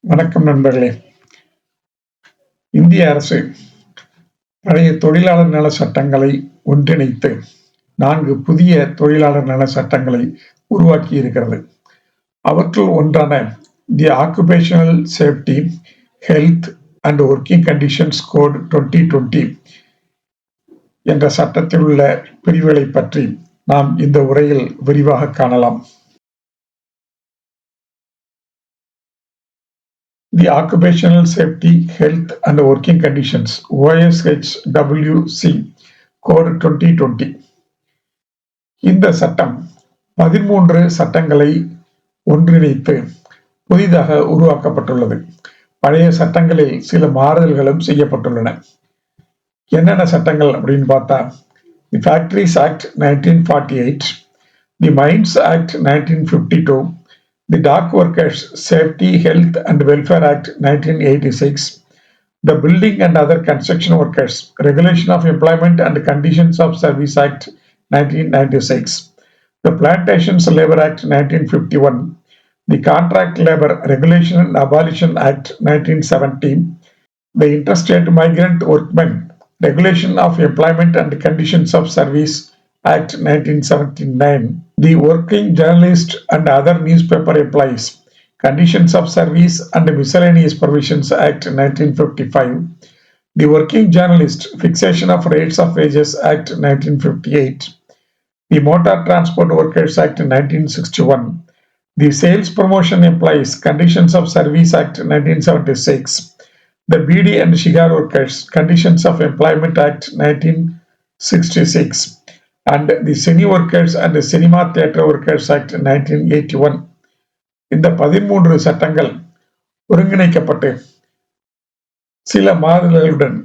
வணக்கம் நண்பர்களே. இந்திய அரசு பழைய தொழிலாளர் நல சட்டங்களை ஒன்றிணைத்து 4 புதிய தொழிலாளர் நல சட்டங்களை உருவாக்கி இருக்கிறது. அவற்றுள் ஒன்றான the occupational safety, health and working conditions code 2020 என்ற சட்டத்தில் உள்ள பிரிவுகளை பற்றி நாம் இந்த உரையில் விரிவாக காணலாம். The Occupational Safety, Health and Working Conditions OSHWC Code 2020. இந்த சட்டம் 13 சட்டங்களை ஒன்றிணைத்து புதிதாக உருவாக்கப்பட்டுள்ளது. பழைய சட்டங்களில் சில மாறுதல்களும் செய்யப்பட்டுள்ளன. என்னென்ன சட்டங்கள் அப்படின்னு பார்த்தா, the factories act 1948, the mines act 1952, the Dock Workers Safety, Health and Welfare Act 1986, the Building and Other Construction Workers Regulation of Employment and Conditions of Service Act 1996, the Plantations Labor Act 1951, the Contract Labor Regulation and Abolition Act 1970, the Interstate Migrant Workmen Regulation of Employment and Conditions of Service Act 1979, the Working Journalist and Other Newspaper Employees Conditions of Service and Miscellaneous Provisions Act 1955, the Working Journalist Fixation of Rates of Wages Act 1958, the Motor Transport Workers Act 1961, the Sales Promotion Employees Conditions of Service Act 1976, the BD and Shigar Workers Conditions of Employment Act 1966, and the Cine Workers and the Cinema Theatre Workers Act 1981. இந்த 13 சட்டங்கள் ஒருங்கிணைக்கப்பட்டு சில மாறுதல்களுடன்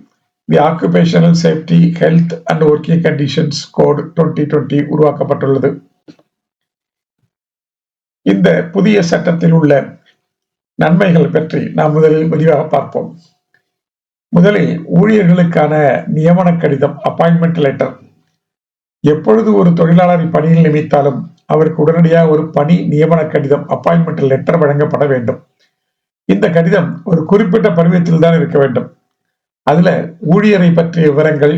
the occupational safety, health and working conditions code 2020 உருவாக்கப்பட்டுள்ளது. இந்த புதிய சட்டத்தில் உள்ள நன்மைகள் பற்றி நாம் முதலில் விரிவாக பார்ப்போம். முதலில் ஊழியர்களுக்கான நியமன கடிதம், அப்பாயின்மெண்ட் லெட்டர். எப்பொழுது ஒரு தொழிலாளரை பணியில் நியமித்தாலும் அவருக்கு உடனடியாக ஒரு பணி நியமன கடிதம், அப்பாயின்மெண்ட் லெட்டர் வழங்கப்பட வேண்டும். இந்த கடிதம் ஒரு குறிப்பிட்ட பருவத்தில் தான் இருக்க வேண்டும். அதுல ஊழியரை பற்றிய விவரங்கள்,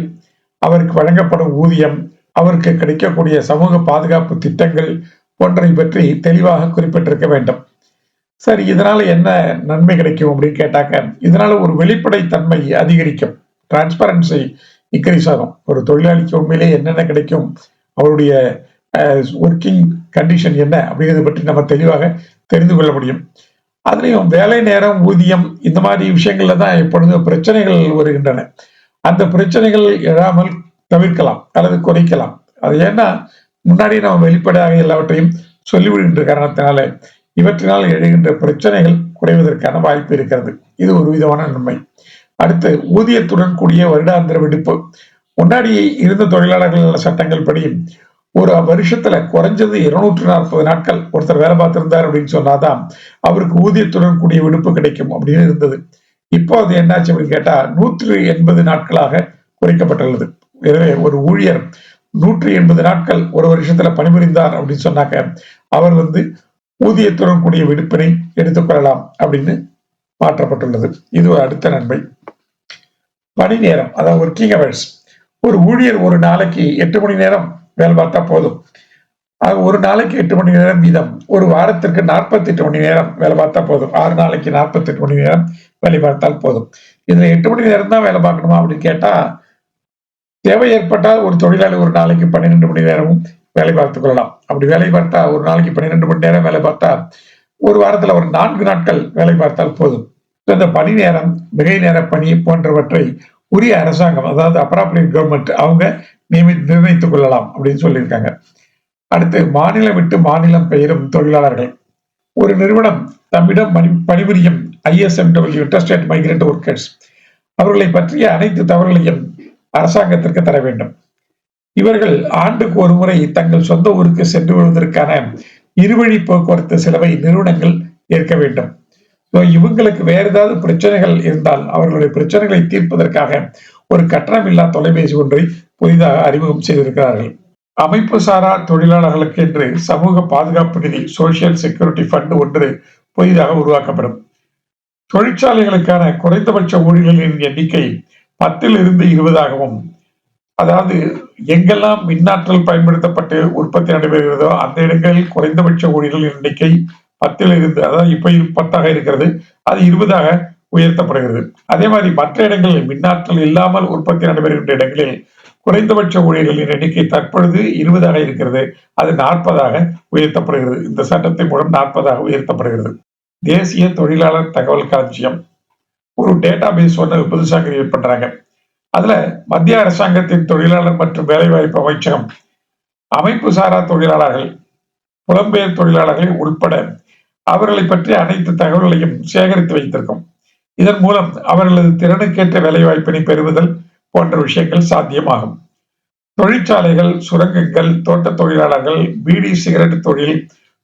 அவருக்கு வழங்கப்படும் ஊதியம், அவருக்கு கிடைக்கக்கூடிய சமூக பாதுகாப்பு திட்டங்கள் போன்றவை பற்றி தெளிவாக குறிப்பிட்டிருக்க வேண்டும். சரி, இதனால என்ன நன்மை கிடைக்கும் அப்படின்னு கேட்டாக்க, இதனால ஒரு வெளிப்படைத்தன்மை அதிகரிக்கும், டிரான்ஸ்பரன்சி இன்க்ரீஸ் ஆகும். ஒரு தொழிலாளிக்கு உண்மையிலே என்னென்ன கிடைக்கும், அவருடைய ஒர்க்கிங் கண்டிஷன் என்ன அப்படிங்கிறத பற்றி நம்ம தெளிவாக தெரிந்து கொள்ள முடியும். அதுலேயும் வேலை நேரம், ஊதியம், இந்த மாதிரி விஷயங்கள்ல தான் எப்பொழுதும் பிரச்சனைகள் வருகின்றன. அந்த பிரச்சனைகள் எழாமல் தவிர்க்கலாம் அல்லது குறைக்கலாம். அது ஏன்னா முன்னாடி நம்ம வெளிப்படையாக எல்லாவற்றையும் சொல்லிவிடுகின்ற காரணத்தினால இவற்றினால் எழுகின்ற பிரச்சனைகள் குறைவதற்கான வாய்ப்பு இருக்கிறது. இது ஒரு விதமான நன்மை. அடுத்து, ஊதியத்துடன் கூடிய வருடாந்திர விடுப்பு. முன்னாடி இருந்த தொழிலாளர்கள் சட்டங்கள் படி ஒரு வருஷத்துல குறைஞ்சது 240 நாட்கள் ஒருத்தர் வேலை பார்த்திருந்தார் அப்படின்னு சொன்னாதான் அவருக்கு ஊதியத்துடன் கூடிய விடுப்பு கிடைக்கும் அப்படின்னு இருந்தது. இப்போ அது என்னாச்சு அப்படின்னு கேட்டா 180 நாட்களாக குறைக்கப்பட்டுள்ளது. எனவே ஒரு ஊழியர் 180 நாட்கள் ஒரு வருஷத்துல பணிபுரிந்தார் அப்படின்னு சொன்னாக்க அவர் ஊதியத்துடன் கூடிய விடுப்பினை எடுத்துக்கொள்ளலாம் அப்படின்னு மாற்றப்பட்டுள்ளது. இது ஒரு அடுத்த நன்மை. பணி நேரம், அதாவது ஒர்க்கிங் ஹவர்ஸ். ஒரு ஊழியர் ஒரு நாளைக்கு 8 மணி நேரம் வேலை பார்த்தா போதும். ஒரு நாளைக்கு 8 மணி நேரம் வீதம் ஒரு வாரத்திற்கு 48 மணி நேரம் வேலை பார்த்தா போதும். 6 நாளைக்கு 48 மணி நேரம் வேலை பார்த்தால் போதும். இதுல 8 மணி நேரம் தான் வேலை பார்க்கணுமா அப்படின்னு கேட்டா, தேவை ஏற்பட்டால் ஒரு தொழிலாளி ஒரு நாளைக்கு 12 மணி நேரமும் வேலை பார்த்துக் கொள்ளலாம். அப்படி வேலை பார்த்தா ஒரு நாளைக்கு 12 மணி நேரம் வேலை பார்த்தா ஒரு வாரத்துல ஒரு 4 நாட்கள் வேலை பார்த்தால் போதும். இந்த பணி நேரம், மிகை நேர பணி போன்றவற்றை உரிய அரசாங்கம், அதாவது அப்ராப்ரியேட் கவர்மெண்ட், அவங்க நிர்ணயித்துக் கொள்ளலாம் அப்படின்னு சொல்லியிருக்காங்க. அடுத்து, மாநிலம் விட்டு மாநிலம் பெயரும் தொழிலாளர்கள். ஒரு நிறுவனம் தம்மிடம் பணிபுரியும் ISMW, இன்டர்ஸ்டேட் மைக்ரண்ட் ஒர்க்கர்ஸ், அவர்களை பற்றிய அனைத்து தகவல்களையும் அரசாங்கத்திற்கு தர வேண்டும். இவர்கள் ஆண்டுக்கு ஒரு முறை தங்கள் சொந்த ஊருக்கு சென்று வருவதற்கான இருவழி போக்குவரத்து செலவை நிறுவனங்கள் ஏற்க வேண்டும். இவங்களுக்கு வேற ஏதாவது பிரச்சனைகள் இருந்தால் அவர்களுடைய பிரச்சனைகளை தீர்ப்பதற்காக ஒரு கட்டணமில்லா தொலைபேசி ஒன்றை புதிதாக அறிமுகம் செய்திருக்கிறார்கள். அமைப்பு சாரா தொழிலாளர்களுக்கு என்று சமூக பாதுகாப்பு நிதி, சோசியல் செக்யூரிட்டி ஃபண்ட் ஒன்று புதிதாக உருவாக்கப்படும். தொழிற்சாலைகளுக்கான குறைந்தபட்ச ஊழியர்களின் எண்ணிக்கை 10லிருந்து 20ஆகவும், அதாவது எங்கெல்லாம் மின்னாற்றல் பயன்படுத்தப்பட்டு உற்பத்தி நடைபெறுகிறதோ அந்த இடங்களில் குறைந்தபட்ச ஊழியர்களின் எண்ணிக்கை 10லிருந்து, அதாவது இப்ப 10ஆக இருக்கிறது, அது 20ஆக உயர்த்தப்படுகிறது. அதே மாதிரி மற்ற இடங்களில் மின்னாற்றல் இல்லாமல் உற்பத்தி நடைபெறுகின்ற இடங்களில் குறைந்தபட்ச ஊழியர்களின் எண்ணிக்கை தற்பொழுது 20ஆக இருக்கிறது, அது 40ஆக உயர்த்தப்படுகிறது. இந்த சட்டத்தின் மூலம் 40ஆக உயர்த்தப்படுகிறது. தேசிய தொழிலாளர் தகவல் களஞ்சியம் ஒரு டேட்டா பேஸ் ஒன்று புதுசாக கிரியேட் பண்றாங்க. அதுல மத்திய அரசாங்கத்தின் தொழிலாளர் மற்றும் வேலைவாய்ப்பு அமைச்சகம் அமைப்பு சாரா தொழிலாளர்கள், புலம்பெயர் தொழிலாளர்கள் உட்பட அவர்களை பற்றிய அனைத்து தகவல்களையும் சேகரித்து வைத்திருக்கும். இதன் மூலம் அவர்களது திறனுக்கேற்ற வேலைவாய்ப்பினை பெறுவதல் போன்ற விஷயங்கள் சாத்தியமாகும். தொழிற்சாலைகள், சுரங்கங்கள், தோட்ட தொழிலாளர்கள், பீடி சிகரெட் தொழில்,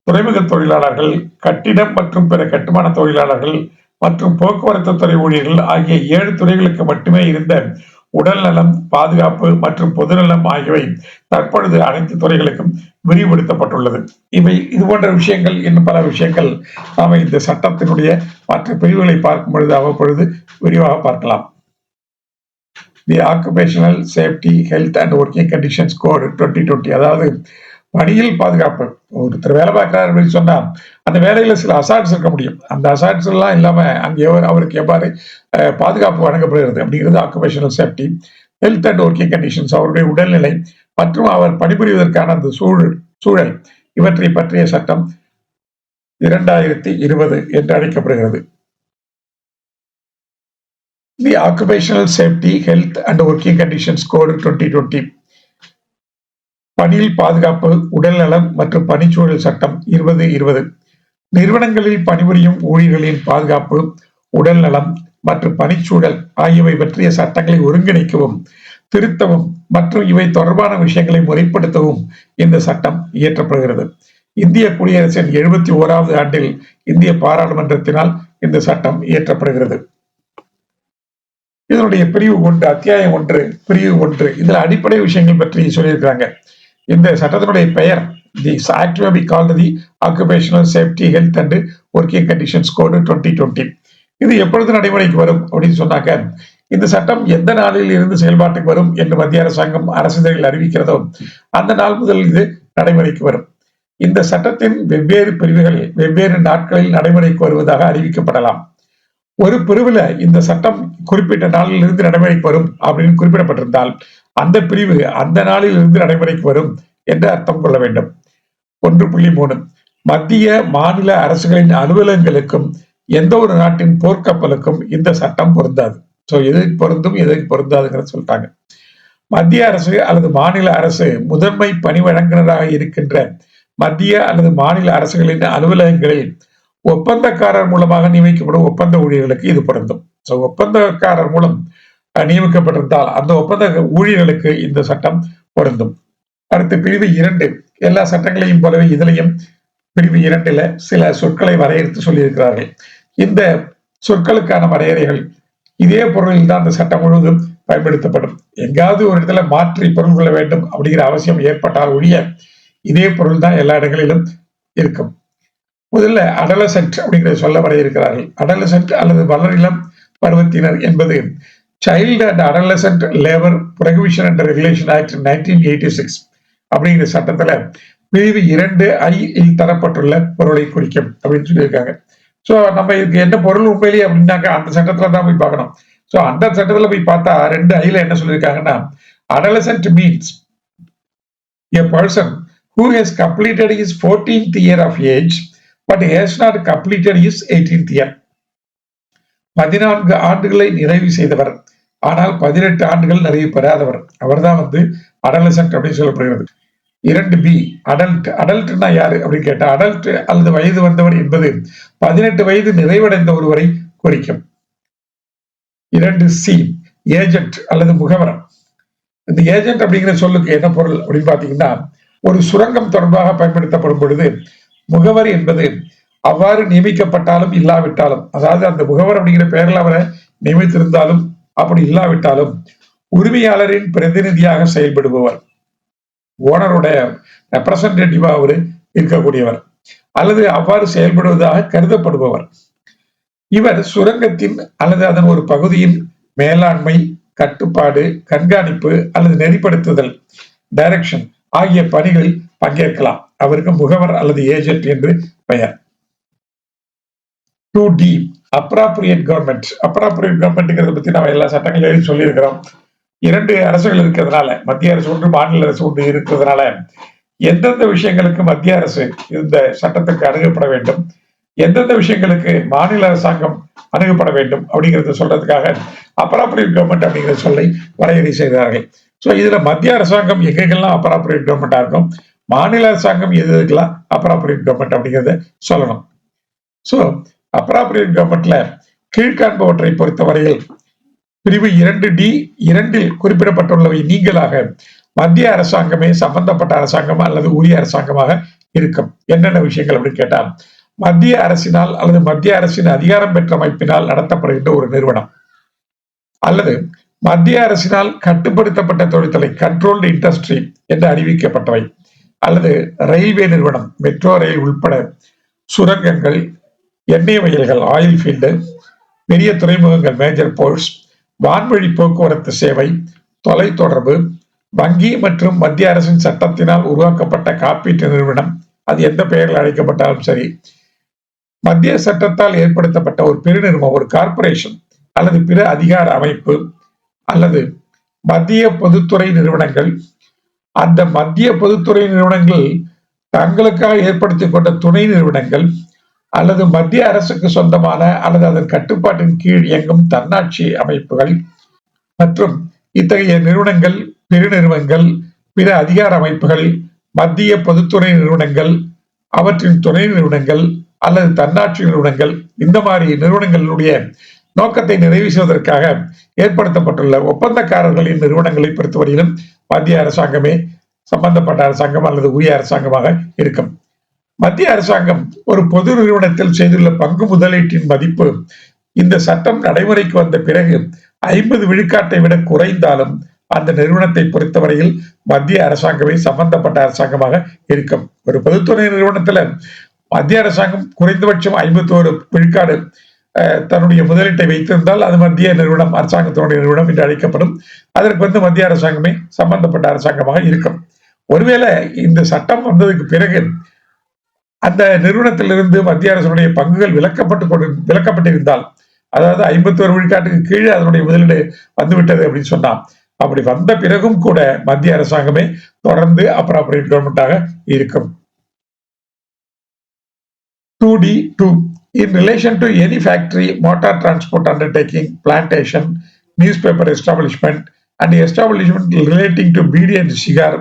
துறைமுக தொழிலாளர்கள், கட்டிடம் மற்றும் பிற கட்டுமான தொழிலாளர்கள் மற்றும் போக்குவரத்து துறை ஊழியர்கள் ஆகிய 7 துறைகளுக்கு மட்டுமே இருந்த உடல்நலம், பாதுகாப்பு மற்றும் பொதுநலம் ஆகியவை தற்பொழுது அனைத்து துறைகளுக்கும் விரிவுபடுத்தப்பட்டுள்ளது. இது போன்ற விஷயங்கள், இன்னும் பல விஷயங்கள் நாம இந்த சட்டத்தினுடைய மற்ற பிரிவுகளை பார்க்கும் பொழுது அவ்வப்பொழுது விரிவாக பார்க்கலாம். The occupational safety health and working conditions code 2020, அதாவது பணியில் பாதுகாப்பு. ஒருத்தர் வேலை பார்க்கிறார் அப்படின்னு சொன்னா அந்த வேலையில சில அசால்ட்ஸ் இருக்க முடியும். அந்த அசால்ட்ஸ் எல்லாம் இல்லாம அங்கே அவருக்கு எவ்வாறு பாதுகாப்பு வழங்கப்படுகிறது அப்படிங்கிறது occupational safety health and working conditions, அவருடைய உடல்நிலை மற்றும் அவர் பணிபுரிவதற்கான அந்த சூழல் இவற்றை பற்றிய சட்டம் 2020 என்று அழைக்கப்படுகிறது. The occupational safety health and working conditions code 2020, பணியில் பாதுகாப்பு, உடல்நலம் மற்றும் பணிச்சூழல் சட்டம் 2020. நிறுவனங்களில் பணிபுரியும் ஊழியர்களின் பாதுகாப்பு, உடல்நலம் மற்றும் பணிச்சூழல் ஆகியவை பற்றிய சட்டங்களை ஒருங்கிணைக்கவும், திருத்தவும் மற்றும் இவை தொடர்பான விஷயங்களை முறைப்படுத்தவும் இந்த சட்டம் இயற்றப்படுகிறது. இந்திய குடியரசின் 71வது ஆண்டில் இந்திய பாராளுமன்றத்தினால் இந்த சட்டம் இயற்றப்படுகிறது. இதனுடைய பிரிவு 1, அத்தியாயம் 1, பிரிவு 1, இதுல அடிப்படை விஷயங்கள் பற்றி சொல்லியிருக்கிறாங்க. இந்த சட்டத்தினுடைய பெயர் the act may be called the occupational safety health and working conditions code 2020. இது எப்பொழுது நடைமுறைக்கு வரும் அப்படின்னு சொன்னாக்க, இந்த சட்டம் எந்த நாளில் இருந்து செயல்பாட்டுக்கு வரும் என்று மத்திய அரசாங்கம் அரசிதழில் அறிவிக்கிறதோ அந்த நாள் முதல் இது நடைமுறைக்கு வரும். இந்த சட்டத்தின் வெவ்வேறு பிரிவுகள் வெவ்வேறு நாட்களில் நடைமுறைக்கு வருவதாக அறிவிக்கப்படலாம். ஒரு பிரிவுல இந்த சட்டம் குறிப்பிட்ட நாளில் இருந்து நடைமுறைக்கு வரும் அப்படின்னு குறிப்பிடப்பட்டிருந்தால் அந்த பிரிவு அந்த நாளில் இருந்து நடைமுறைக்கு வரும் என்று அர்த்தம் கொள்ள வேண்டும். 1.3 மத்திய மாநில அரசுகளின் அலுவலகங்களுக்கும் எந்த ஒரு நாட்டின் போர்க்கப்பலுக்கும் இந்த சட்டம் பொருந்தாது. சோ எதுக்கு பொருந்தும் எதுக்கு பொருந்தாதுங்கிறத சொல்லிட்டாங்க. மத்திய அரசு அல்லது மாநில அரசு முதன்மை பணி வழங்குனராக இருக்கின்ற மத்திய அல்லது மாநில அரசுகளின் அலுவலகங்களில் ஒப்பந்தக்காரர் மூலமாக நியமிக்கப்படும் ஒப்பந்த ஊழியர்களுக்கு இது பொருந்தும். சோ ஒப்பந்தக்காரர் மூலம் நியமிக்கப்பட்டிருந்தால் அந்த ஒப்பந்த ஊழியர்களுக்கு இந்த சட்டம் பொருந்தும். அடுத்து பிரிவு 2, எல்லா சட்டங்களையும் போலவே இதுலையும் பிரிவு 2ல சில சொற்களை வரையறுத்து சொல்லியிருக்கிறார்கள். இந்த சொற்களுக்கான வரையறைகள் இதே பொருளில் தான் அந்த சட்டம் முழுவதும் பயன்படுத்தப்படும். எங்காவது ஒரு இடத்துல மாற்றி பொருள் கொள்ள வேண்டும் அப்படிங்கிற அவசியம் ஏற்பட்டால் ஒழிய இதே பொருள் தான் எல்லா இடங்களிலும் இருக்கும். முதல்ல அடலசென்ட் அப்படிங்கிறத சொல்ல வரையிருக்கிறார்கள். அடலசென்ட் அல்லது வளரிளம் பருவத்தினர் என்பது child and adolescent labour prohibition and regulation act 1986 அப்படிங்கிற சட்டத்துல பிரிவு 2I தரப்பட்டுள்ள பொருளை குறிக்கும் அப்படின்னு சொல்லியிருக்காங்க. சோ நம்ம இதுக்கு என்ன பொருள் உண்மையிலேயே அப்படின்னாக்க அந்த சட்டத்துல தான் போய் பார்க்கணும். சோ அந்த சட்டத்துல போய் பார்த்தா 2I என்ன சொல்லியிருக்காங்கன்னா, adolescent means a person who has completed his 14th year of age but has not completed his 18th year. 14 ஆண்டுகளை நிறைவு செய்தவர் ஆனால் 18 ஆண்டுகள் நிறைவு பெறாதவர், அவர்தான் அடலசென்ட் அப்படின்னு சொல்லப்படுகிறது. 2B adult. அடல்ட்னா யாரு அப்படின்னு கேட்டா, அடல்ட் அல்லது வயது வந்தவர் என்பது 18 வயது நிறைவடைந்த ஒருவரை குறிக்கும். 2C ஏஜென்ட் அல்லது முகவர். இந்த ஏஜென்ட் அப்படிங்கிற சொல்லுக்கு என்ன பொருள் அப்படின்னு பாத்தீங்கன்னா, ஒரு சுரங்கம் தொடர்பாக பயன்படுத்தப்படும் பொழுது முகவர் என்பது அவ்வாறு நியமிக்கப்பட்டாலும் இல்லாவிட்டாலும், அதாவது அந்த முகவர் அப்படிங்கிற பெயரில் அவரை நியமித்திருந்தாலும் அப்படி இல்லாவிட்டாலும் உரிமையாளரின் பிரதிநிதியாக செயல்படுபவர், ஓனருடைய ரெப்ரசன்டேட்டிவா அவரு இருக்கக்கூடியவர் அல்லது அவ்வாறு செயல்படுவதாக கருதப்படுபவர். இவர் சுரங்கத்தின் அல்லது அதன் ஒரு பகுதியின் மேலாண்மை, கட்டுப்பாடு, கண்காணிப்பு அல்லது நெறிப்படுத்துதல் டைரக்ஷன் ஆகிய பணிகளில் பங்கேற்கலாம். அவருக்கு முகவர் அல்லது ஏஜென்ட் என்று பெயர். 2D appropriate government. அப்ராப்ரியேட் கவர்மெண்ட்ங்கிறத பத்தி நம்ம எல்லா சட்டங்களையும் சொல்லியிருக்கிறோம். 2 அரசுகள் இருக்கிறதுனால, மத்திய அரசு ஒன்று, மாநில அரசு ஒன்று இருக்கிறதுனால எந்தெந்த விஷயங்களுக்கு மத்திய அரசு இந்த சட்டத்துக்கு அணுகப்பட வேண்டும், எந்தெந்த விஷயங்களுக்கு மாநில அரசாங்கம் அணுகப்பட வேண்டும் அப்படிங்கறத சொல்றதுக்காக அப்ராப்ரியேட் கவர்மெண்ட் அப்படிங்கிற சொல்லை வரையறை செய்தார்கள். சோ இதுல மத்திய அரசாங்கம் எங்கெங்கெல்லாம் அப்ராப்ரியேட் கவர்மெண்டா இருக்கும், மாநில அரசாங்கம் எதுக்கெல்லாம் அப்ராப்ரியேட் கவர்மெண்ட் அப்படிங்கறத சொல்லணும். சோ அப்ராப்ரியேட் கவர்மெண்ட்ல கீழ்காண்பவற்றை பொறுத்தவரையில் பிரிவு 2D 2 குறிப்பிடப்பட்டுள்ளவை நீங்களாக மத்திய அரசாங்கமே சம்பந்தப்பட்ட அரசாங்கம் அல்லது உரிய அரசாங்கமாக இருக்கும். என்னென்ன விஷயங்கள் அப்படின்னு கேட்டா, மத்திய அரசினால் அல்லது மத்திய அரசின் அதிகாரம் பெற்ற அமைப்பினால் நடத்தப்படுகின்ற ஒரு நிறுவனம், அல்லது மத்திய அரசினால் கட்டுப்படுத்தப்பட்ட தொழில்துறை கண்ட்ரோல்டு இண்டஸ்ட்ரி என்று அறிவிக்கப்பட்டவை, அல்லது ரயில்வே நிறுவனம் மெட்ரோ ரயில் உட்பட, சுரங்கங்கள், எண்ணெய் வயல்கள் ஆயில் ஃபீல்டு, பெரிய துறைமுகங்கள் மேஜர் போர்ட்ஸ், வான்வழி போக்குவரத்து சேவை, தொலைத்தொடர்பு, வங்கி மற்றும் மத்திய அரசின் சட்டத்தினால் உருவாக்கப்பட்ட காப்பீட்டு நிறுவனம், அது எந்த பெயரில் அழைக்கப்பட்டாலும் சரி, மத்திய சட்டத்தால் ஏற்படுத்தப்பட்ட ஒரு பெருநிறுவனம் ஒரு கார்பரேஷன் அல்லது பிற அதிகார அமைப்பு, அல்லது மத்திய பொதுத்துறை நிறுவனங்கள், அந்த மத்திய பொதுத்துறை நிறுவனங்கள் தங்களுக்காக ஏற்படுத்திக் கொண்ட துணை நிறுவனங்கள், அல்லது மத்திய அரசுக்கு சொந்தமான அல்லது அதன் கட்டுப்பாட்டின் கீழ் இயங்கும் தன்னாட்சி அமைப்புகள் மற்றும் இத்தகைய நிறுவனங்கள், பெருநிறுவனங்கள், பிற அதிகார அமைப்புகள், மத்திய பொதுத்துறை நிறுவனங்கள், அவற்றின் துணை நிறுவனங்கள் அல்லது தன்னாட்சி நிறுவனங்கள், இந்த மாதிரி நிறுவனங்களுடைய நோக்கத்தை நிறைவு செய்வதற்காக ஏற்படுத்தப்பட்டுள்ள ஒப்பந்தக்காரர்களின் நிறுவனங்களை பொறுத்தவரையிலும் மத்திய அரசாங்கமே சம்பந்தப்பட்ட அரசாங்கம் அல்லது உரிய அரசாங்கமாக இருக்கும். மத்திய அரசாங்கம் ஒரு பொது நிறுவனத்தில் செய்துள்ள பங்கு முதலீட்டின் மதிப்பு இந்த சட்டம் நடைமுறைக்கு வந்த பிறகு 50 விழுக்காட்டை விட குறைந்தாலும் அந்த நிறுவனத்தை பொறுத்தவரையில் மத்திய அரசாங்கமே சம்பந்தப்பட்ட அரசாங்கமாக இருக்கும். ஒரு பொதுத்துறை நிறுவனத்துல மத்திய அரசாங்கம் குறைந்தபட்சம் 51 விழுக்காடு தன்னுடைய முதலீட்டை வைத்திருந்தால் அது மத்திய நிறுவனம், அரசாங்கத்தினுடைய நிறுவனம் என்று அழைக்கப்படும். அதற்கு மத்திய அரசாங்கமே சம்பந்தப்பட்ட அரசாங்கமாக இருக்கும். ஒருவேளை இந்த சட்டம் வந்ததுக்கு பிறகு அந்த நிறுவனத்திலிருந்து மத்திய அரசுடைய பங்குகள் விலக்கப்பட்டிருந்தால், அதாவது 51 விழுக்காட்டுக்கு கீழே அதனுடைய முதலீடு வந்துவிட்டது அப்படின்னு சொன்னா, அப்படி வந்த பிறகும் கூட மத்திய அரசாங்கமே தொடர்ந்து அப்ராப்ரியேட் கவர்மெண்டாக இருக்கும். 2D2 in relation to any factory, motor transport undertaking, plantation, newspaper establishment and establishment relating to beedi and cigar,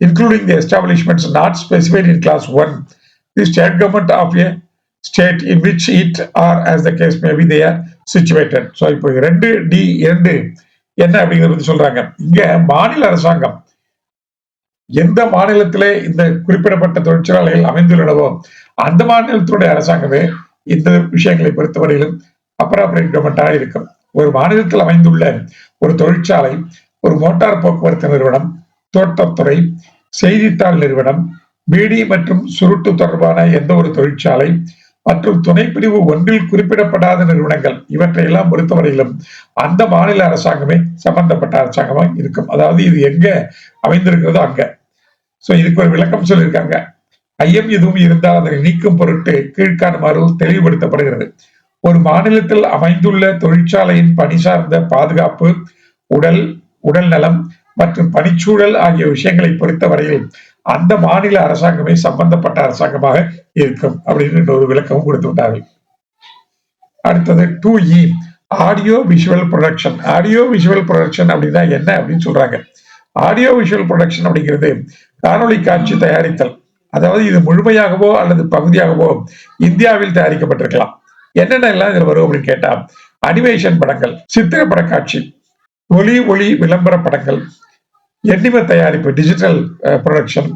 including the establishments not specified in class 1, the state government of a state in which it or as the case may be they are situated. So இப்போ 2D2 என்ன அப்படிங்கறத பத்தி சொல்றாங்க. இங்க மாநில அரசாங்கம் எந்த மாநிலத்திலே இந்த குறிப்பிடப்பட்ட தொழிற்சாலைகள் அமைந்துள்ளனவோ அந்த மாநிலத்தினுடைய அரசாங்கமே இந்த விஷயங்களை பொறுத்தவரையிலும் அப்ராப்ரியேட் கவர்மெண்டாக இருக்கும். ஒரு மாநிலத்தில் அமைந்துள்ள ஒரு தொழிற்சாலை, ஒரு மோட்டார் போக்குவரத்து நிறுவனம், தோட்டத்துறை, செய்தித்தாள் நிறுவனம், பீடி மற்றும் சுருட்டு தொடர்பான எந்த ஒரு தொழிற்சாலை மற்றும் துணைப்பிரிவு 1 குறிப்பிடப்படாத நிறுவனங்கள், இவற்றையெல்லாம் பொறுத்தவரையிலும் அந்த மாநில அரசாங்கமே சம்பந்தப்பட்ட அரசாங்கமாக இருக்கும். அதாவது இது எங்க அமைந்திருக்கிறதோ அங்க. சோ இதுக்கு ஒரு விளக்கம் சொல்லியிருக்காங்க. ஐயம் எதுவும் இருந்தால் அதனை நீக்கும் பொருட்டு கீழ்காணுமாறு தெளிவுபடுத்தப்படுகிறது. ஒரு மாநிலத்தில் அமைந்துள்ள தொழிற்சாலையின் பணி சார்ந்த பாதுகாப்பு, உடல் நலம் மற்றும் பணிச்சூழல் ஆகிய விஷயங்களை பொறுத்தவரையில் அந்த மாநில அரசாங்கமே சம்பந்தப்பட்ட அரசாங்கமாக இருக்கும் அப்படின்னு ஒரு விளக்கமும் கொடுத்து விட்டார்கள். அடுத்தது 2E audio visual production. Audio visual production அப்படின்னா என்ன அப்படின்னு சொல்றாங்க. ஆடியோ விஷுவல் ப்ரொடக்ஷன் அப்படிங்கிறது காணொளி காட்சி தயாரித்தல். அதாவது இது முழுமையாகவோ அல்லது பகுதியாகவோ இந்தியாவில் தயாரிக்கப்பட்டிருக்கலாம். என்னென்ன எல்லாம் இதுல வரும் அப்படின்னு கேட்டா, அனிமேஷன் படங்கள், சித்திரப்பட காட்சி, ஒளி விளம்பர படங்கள், எண்ணிம தயாரிப்பு டிஜிட்டல் ப்ரொடக்ஷன்,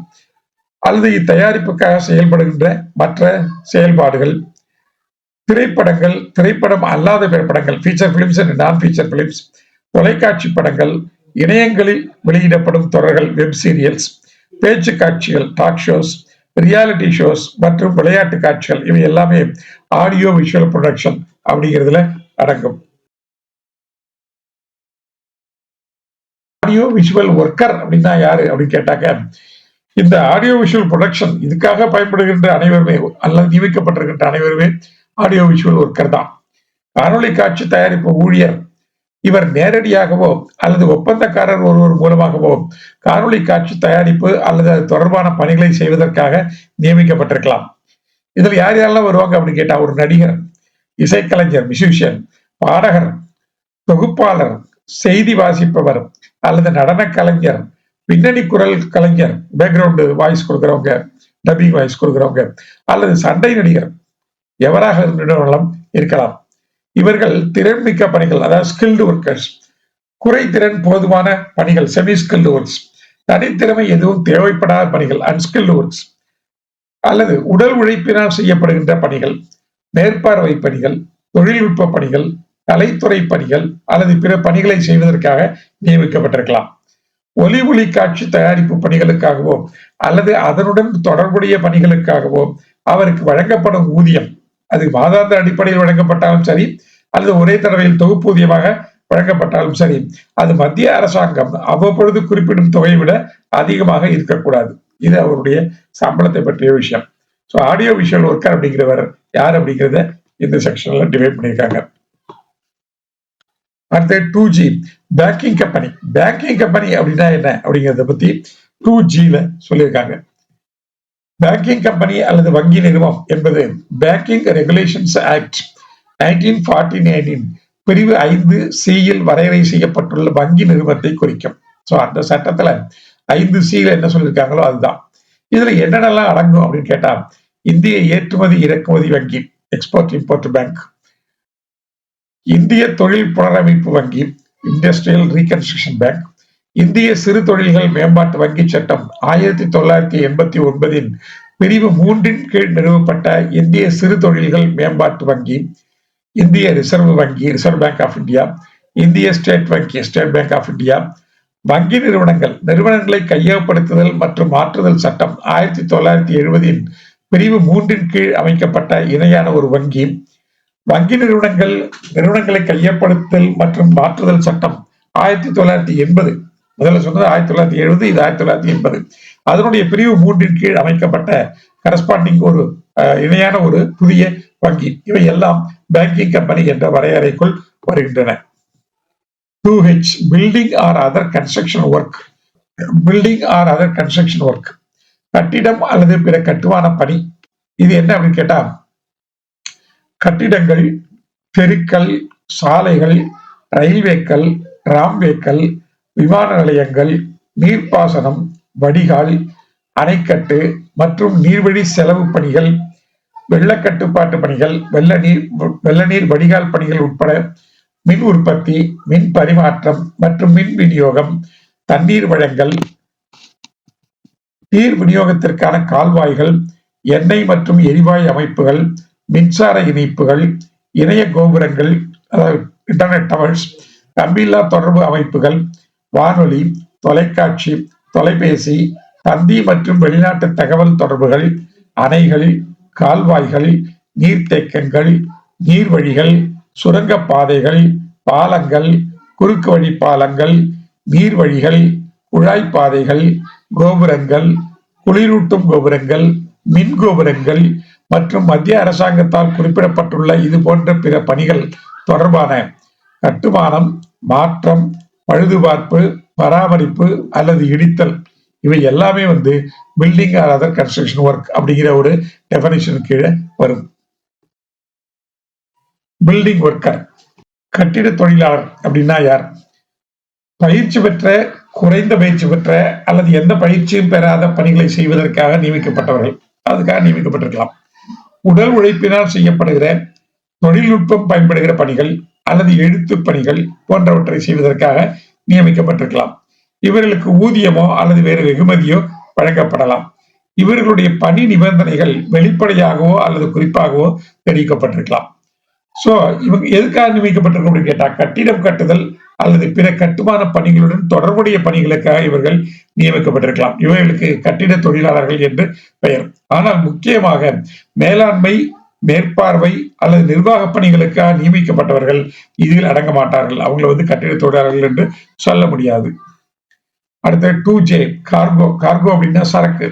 அல்லது இத்தயாரிப்புக்காக செயல்படுகின்ற மற்ற செயல்பாடுகள், திரைப்படங்கள், திரைப்படம் அல்லாத பிற படங்கள், ஃபீச்சர் பிலிம்ஸ் அண்ட் நான் ஃபீச்சர் பிலிம்ஸ், தொலைக்காட்சி படங்கள், இணையங்களில் வெளியிடப்படும் தொடர்கள், வெப் சீரியல்ஸ், பேச்சு காட்சிகள், டாக் ஷோஸ், ரியாலிட்டி ஷோஸ் மற்றும் விளையாட்டு காட்சிகள், இவை எல்லாமே ஆடியோ விஷுவல் ப்ரொடக்ஷன் அப்படிங்கிறதுல அடங்கும். ஆடியோ விஷுவல் ஒர்க்கர் அப்படின்னா யாரு அப்படின்னு கேட்டாக்க, இந்த ஆடியோ விஷுவல் ப்ரொடக்ஷன் இதுக்காக பயன்படுகின்ற அனைவருமே அல்லது நியமிக்கப்பட்டிருக்கின்ற அனைவருமே ஆடியோ விஷுவல் ஒர்க்கர் தான். காணொலி காட்சி தயாரிப்பு ஊழியர் இவர் நேரடியாகவோ அல்லது ஒப்பந்தக்காரர் ஒருவர் மூலமாகவோ காணொலி காட்சி தயாரிப்பு அல்லது அது தொடர்பான பணிகளை செய்வதற்காக நியமிக்கப்பட்டிருக்கலாம். இதுல யார் யாரெல்லாம் வருவாங்க அப்படின்னு கேட்டா, ஒரு நடிகர், இசைக்கலைஞர் மியூசிஷியன், பாடகர், தொகுப்பாளர், செய்தி வாசிப்பவர் அல்லது நடன கலைஞர், பின்னணி குரல் கலைஞர், பேக்ரவுண்ட் வாய்ஸ் கொடுக்கிறவங்க, டப்பிங் வாய்ஸ் கொடுக்கிறவங்க, அல்லது சண்டை நடிகர், எவராக இருந்தாலும் இருக்கலாம். இவர்கள் திறன்மிக்க பணிகள், அதாவது ஸ்கில்டு ஒர்க்கர்ஸ், குறைத்திறன் போதுமான பணிகள், செமி ஸ்கில்டு ஒர்க்ஸ், தனித்திறமை எதுவும் தேவைப்படாத பணிகள், அன்ஸ்கில்டு ஒர்க்ஸ், அல்லது உடல் உழைப்பினால் செய்யப்படுகின்ற பணிகள், மேற்பார்வை பணிகள், தொழில்நுட்ப பணிகள், கலைத்துறை பணிகள் அல்லது பிற பணிகளை செய்வதற்காக நியமிக்கப்பட்டிருக்கலாம். ஒலி காட்சி தயாரிப்பு பணிகளுக்காகவோ அல்லது அதனுடன் தொடர்புடைய பணிகளுக்காகவோ அவருக்கு வழங்கப்படும் ஊதியம், அது மாதாந்த அடிப்படையில் வழங்கப்பட்டாலும் சரி அல்லது ஒரே தடவையில் தொகுப்பூதியமாக வழங்கப்பட்டாலும் சரி, அது மத்திய அரசாங்கம் அவ்வப்பொழுது குறிப்பிடும் தொகையை விட அதிகமாக இருக்கக்கூடாது. இது அவருடைய சம்பளத்தை பற்றிய விஷயம். ஸோ ஆடியோ விஷுவல் ஒர்க்கர் அப்படிங்கிறவர் யார் அப்படிங்கிறத இந்த செக்ஷன்ல டிவைட் பண்ணியிருக்காங்க. அடுத்து 2G banking company. Banking company அப்படின்னா என்ன அப்படிங்கிறத பத்தி 2Gல சொல்லியிருக்காங்க. பேங்கிங் கம்பெனி அல்லது வங்கி நிறுவனம் என்பது பேங்கிங் ரெகுலேஷன்ஸ் ஆக்ட் 1949 பிரிவு 5C வரையறை செய்யப்பட்டுள்ள வங்கி நிறுவனத்தை குறிக்கும். ஸோ அந்த சட்டத்துல 5C என்ன சொல்லியிருக்காங்களோ அதுதான். இதுல என்னென்னலாம் அடங்கும் அப்படின்னு கேட்டா, இந்திய ஏற்றுமதி இறக்குமதி வங்கி, எக்ஸ்போர்ட் இம்போர்ட் பேங்க், இந்திய தொழில் புனரமைப்பு வங்கி, இண்டஸ்ட்ரியல் ரீகன்ஸ்ட்ரக்ஷன் பேங்க், இந்திய சிறு தொழில்கள் மேம்பாட்டு வங்கி சட்டம் 1989 பிரிவு 3 கீழ் நிறுவப்பட்ட இந்திய சிறு தொழில்கள் மேம்பாட்டு வங்கி, இந்திய ரிசர்வ் வங்கி, ரிசர்வ் பேங்க் ஆஃப் இந்தியா, இந்திய ஸ்டேட் வங்கி, ஸ்டேட் பேங்க் ஆஃப் இந்தியா, வங்கி நிறுவனங்களை கையகப்படுத்துதல் மற்றும் மாற்றுதல் சட்டம் 1970 பிரிவு 3 கீழ் அமைக்கப்பட்ட இணையான ஒரு வங்கி, வங்கி நிறுவனங்களை கையப்படுத்தல் மற்றும் மாற்றுதல் சட்டம் 1980, முதல்ல சொன்னது 1970, இது 1980, அதனுடைய பிரிவு 3 கீழ் அமைக்கப்பட்ட கரஸ்பாண்டிங் ஒரு இணையான ஒரு புதிய வங்கி. இவை எல்லாம் பேங்கிங் கம்பெனி என்ற வரையறைக்குள் வருகின்றன. 2H building or other construction work. Building or other construction work கட்டிடம் அல்லது பிற கட்டுமான பணி. இது என்ன அப்படின்னு கேட்டா, கட்டிடங்கள், தெருக்கள், சாலைகள், ரயில்வேக்கள், ராம்வேக்கள், விமான நிலையங்கள், நீர்ப்பாசனம், வடிகால், அணைக்கட்டு மற்றும் நீர்வழி செலவு பணிகள், வெள்ளக்கட்டுப்பாட்டு பணிகள், வெள்ள நீர் வடிகால் பணிகள் உட்பட மின் உற்பத்தி, மின் பரிமாற்றம் மற்றும் மின் விநியோகம், தண்ணீர் வழங்கல், நீர் விநியோகத்திற்கான கால்வாய்கள், எண்ணெய் மற்றும் எரிவாயு அமைப்புகள், மின்சார இணைப்புகள், இணைய கோபுரங்கள், அதாவது இன்டர்நெட் டவர்ஸ், கம்பியில்லா தொடர்பு அமைப்புகள், வானொலி, தொலைக்காட்சி, தொலைபேசி, தந்தி மற்றும் வெளிநாட்டு தகவல் தொடர்புகள், அணைகள், கால்வாய்கள், நீர்த்தேக்கங்கள், நீர்வழிகள், சுரங்க பாதைகள், பாலங்கள், குறுக்கு வழி பாலங்கள், நீர்வழிகள், குழாய் பாதைகள், கோபுரங்கள், குளிரூட்டும் கோபுரங்கள், மின் கோபுரங்கள் மற்றும் மத்திய அரசாங்கத்தால் குறிப்பிடப்பட்டுள்ள இது போன்ற பிற பணிகள் தொடர்பான கட்டுமானம், மாற்றம், பழுதுபார்ப்பு, பராமரிப்பு அல்லது இடித்தல், இவை எல்லாமே building or other construction work அப்படிங்கிற ஒரு டெஃபனிஷன் கீழே வரும். பில்டிங் ஒர்க்கர், கட்டிட தொழிலாளர் அப்படின்னா யார்? பயிற்சி பெற்ற, குறைந்த பயிற்சி பெற்ற அல்லது எந்த பயிற்சியும் பெறாத பணிகளை செய்வதற்காக நியமிக்கப்பட்டவர்கள், அதுக்காக நியமிக்கப்பட்டிருக்கலாம். உடல் உழைப்பினால் செய்யப்படுகிற, தொழில்நுட்பம் பயன்படுகிற பணிகள் அல்லது எழுத்து பணிகள் போன்றவற்றை செய்வதற்காக நியமிக்கப்பட்டிருக்கலாம். இவர்களுக்கு ஊதியமோ அல்லது வேறு வெகுமதியோ வழங்கப்படலாம். இவர்களுடைய பணி நிபந்தனைகள் வெளிப்படையாகவோ அல்லது குறிப்பாகவோ தெரிவிக்கப்பட்டிருக்கலாம். சோ இவங்க எதுக்காக நியமிக்கப்பட்டிருக்கும் அப்படின்னு கேட்டா, கட்டிடம் கட்டுதல் அல்லது பிற கட்டுமான பணிகளுடன் தொடர்புடைய பணிகளுக்காக இவர்கள் நியமிக்கப்பட்டிருக்கலாம். இவர்களுக்கு கட்டிட தொழிலாளர்கள் என்று பெயர். ஆனால் முக்கியமாக மேலாண்மை, மேற்பார்வை அல்லது நிர்வாக பணிகளுக்காக நியமிக்கப்பட்டவர்கள் இதில் அடங்க மாட்டார்கள். அவங்களை கட்டிட தொழிலாளர்கள் என்று சொல்ல முடியாது. அடுத்த 2J கார்கோ. கார்கோ அப்படின்னா சரக்கு.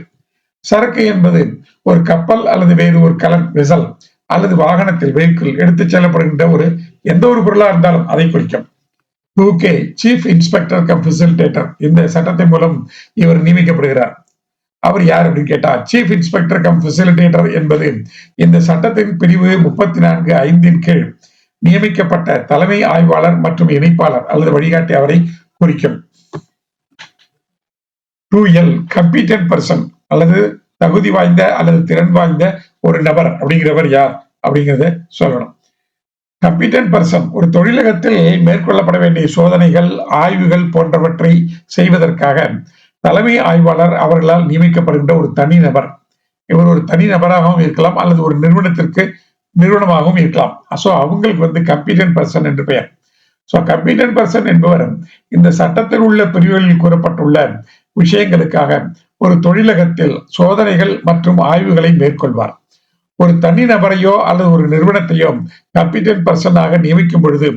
சரக்கு என்பது ஒரு கப்பல் அல்லது வேறு ஒரு வெசல் அல்லது வாகனத்தில் வெஹிக்கிள் எடுத்து செல்லப்படுகின்ற எந்த ஒரு பொருளா இருந்தாலும் அதை குறிக்கும். 2K chief inspector come facilitator. இந்த சட்டத்தின் மூலம் இவர் நியமிக்கப்படுகிறார். அவர் யார் அப்படின்னு கேட்டா, சீஃப் இன்ஸ்பெக்டர் கம் ஃபெசிலிட்டேட்டர் என்பது இந்த சட்டத்தின் பிரிவு 34(5) கீழ் நியமிக்கப்பட்ட தலைமை ஆய்வாளர் மற்றும் இணைப்பாளர் அல்லது வழிகாட்டி அவரை குறிக்கும். 2L கம்பீட்டன்ட் பர்சன் அல்லது தகுதி வாய்ந்த அல்லது திறன் வாய்ந்த ஒரு நபர் அப்படிங்கிறவர் யார் அப்படிங்கிறத சொல்லணும். கம்பீட்டன்ட் பர்சன் ஒரு தொழிலகத்தில் மேற்கொள்ளப்பட வேண்டிய சோதனைகள், ஆய்வுகள் போன்றவற்றை செய்வதற்காக தலைமை ஆய்வாளர் அவர்களால் நியமிக்கப்படுகின்ற ஒரு தனி நபர். இவர் ஒரு தனி நபராகவும் இருக்கலாம் அல்லது ஒரு நிறுவனமாகவும் இருக்கலாம். சோ அவங்களுக்கு கம்பீட்டன்ட் பர்சன் என்று பெயர். சோ கம்பீட்டன்ட் பர்சன் என்பவர் இந்த சட்டத்தில் உள்ள பிரிவுகளில் கூறப்பட்டுள்ள விஷயங்களுக்காக ஒரு தொழிலகத்தில் சோதனைகள் மற்றும் ஆய்வுகளை மேற்கொள்வார். ஒரு தனி நபரையோ அல்லது ஒரு நிறுவனத்தையோ கம்பீட்டன்ட் பர்சனாக நியமிக்கும் பொழுது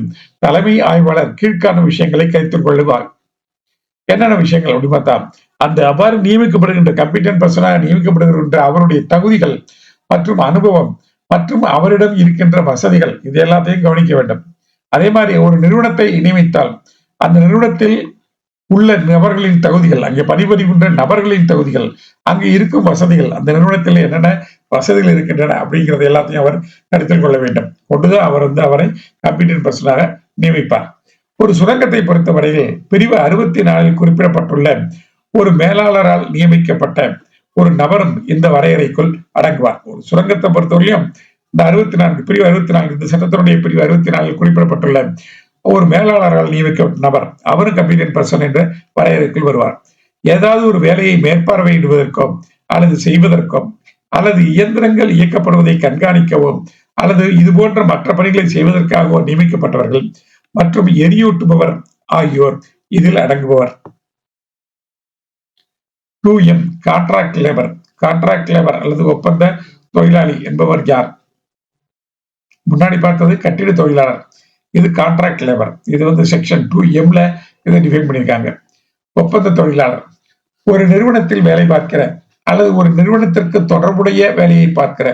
தலைமை ஆய்வாளர் கீழ்காணும் விஷயங்களை கருத்தில் கொள்ளுவார். என்னென்ன விஷயங்கள் அப்படி பார்த்தா, அந்த அவ்வாறு நியமிக்கப்படுகின்ற கம்பீட்டன்ட் பர்சனாக நியமிக்கப்படுகின்ற அவருடைய தகுதிகள் மற்றும் அனுபவம் மற்றும் அவரிடம் இருக்கின்ற வசதிகள், இது எல்லாத்தையும் கவனிக்க வேண்டும். அதே மாதிரி ஒரு நிறுவனத்தை நியமித்தால் அந்த நிறுவனத்தில் உள்ள நபர்களின் தகுதிகள், அங்கே பணிபுரிகின்ற நபர்களின் தகுதிகள், அங்கு இருக்கும் வசதிகள், அந்த நிறுவனத்தில் என்னென்ன வசதிகள் இருக்கின்றன அப்படிங்கிறது எல்லாத்தையும் அவர் கருத்தில் கொள்ள வேண்டும். கொண்டுதான் அவர் அவரை கம்பீட்டன்ட் பர்சனாக நியமிப்பார். ஒரு சுரங்கத்தை பொறுத்தவரையில் பிரிவு 64 குறிப்பிடப்பட்டுள்ள ஒரு மேலாளரால் நியமிக்கப்பட்ட ஒரு நபரும் இந்த வரையறைக்குள் அடங்குவார். ஒரு சுரங்கத்தை பொறுத்தவரையிலும் இந்த 64 பிரிவு 64 இந்த சட்டத்தினுடைய பிரிவு 64 குறிப்பிடப்பட்டுள்ள ஒரு மேலாளரால் நியமிக்கப்பட்ட நபர் அவரும் கம்பீட்டன்ட் பர்சன் என்ற வரையறைக்குள் வருவார். ஏதாவது ஒரு வேலையை மேற்பார்வையிடுவதற்கோ அல்லது செய்வதற்கோ அல்லது இயந்திரங்கள் இயக்கப்படுவதை கண்காணிக்கவோ அல்லது இது போன்ற மற்ற பணிகளை செய்வதற்காகவோ நியமிக்கப்பட்டவர்கள் மற்றும் எரியூட்டுபவர் ஆகியோர் இதில் அடங்குபவர். 2M contract labour. Contract labour அல்லது ஒப்பந்த தொழிலாளி என்பவர் யார்? முன்னாடி பார்த்தது கட்டிட தொழிலாளர், இது கான்ட்ராக்ட் லேபர். இது செக்ஷன் 2M இதை டிஃபைன் பண்ணியிருக்காங்க. ஒப்பந்த தொழிலாளர் ஒரு நிறுவனத்தில் வேலை பார்க்கிற அல்லது ஒரு நிறுவனத்திற்கு தொடர்புடைய வேலையை பார்க்கிற